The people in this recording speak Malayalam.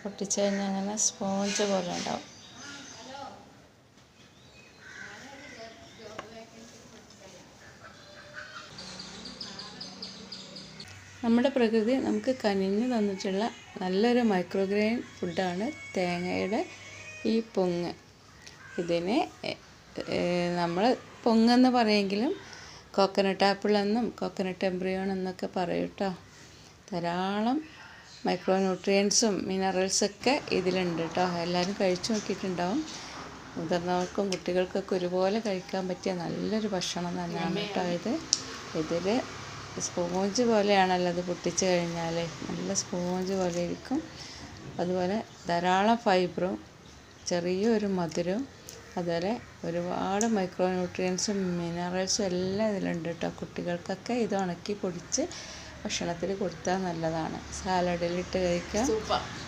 പൊട്ടിച്ച് കഴിഞ്ഞാൽ അങ്ങനെ സ്പോഞ്ച് പോലെ ഉണ്ടാവും. നമ്മുടെ പ്രകൃതി നമുക്ക് കനിഞ്ഞു തന്നിട്ടുള്ള നല്ലൊരു മൈക്രോഗ്രെയിൻ ഫുഡാണ് തേങ്ങയുടെ ഈ പൊങ്ങ്. ഇതിനെ നമ്മൾ പൊങ്ങെന്ന് പറയുമെങ്കിലും കോക്കനട്ട് ആപ്പിൾ എന്നും കോക്കനട്ട് എംബ്രിയോൺ എന്നൊക്കെ പറയും കേട്ടോ. ധാരാളം മൈക്രോ ന്യൂട്രിയൻസും മിനറൽസൊക്കെ ഇതിലുണ്ട് കേട്ടോ. എല്ലാവരും കഴിച്ചു നോക്കിയിട്ടുണ്ടാവും. മുതിർന്നവർക്കും കുട്ടികൾക്കൊക്കെ ഒരുപോലെ കഴിക്കാൻ പറ്റിയ നല്ലൊരു ഭക്ഷണം തന്നെയാണ് കേട്ടോ ഇതിൽ സ്പോഞ്ച് പോലെയാണല്ലോ അത് പൊട്ടിച്ച് കഴിഞ്ഞാൽ, നല്ല സ്പോഞ്ച് പോലെ ഇരിക്കും. അതുപോലെ ധാരാളം ഫൈബറും ചെറിയൊരു മധുരവും അതുപോലെ ഒരുപാട് മൈക്രോ ന്യൂട്രിയൻസും മിനറൽസും എല്ലാം ഇതിലുണ്ട് കേട്ടോ. കുട്ടികൾക്കൊക്കെ ഇത് ഉണക്കി പൊടിച്ച് ഭക്ഷണത്തിൽ കൊടുത്താൽ നല്ലതാണ്. സാലഡിലിട്ട് കഴിക്കാം.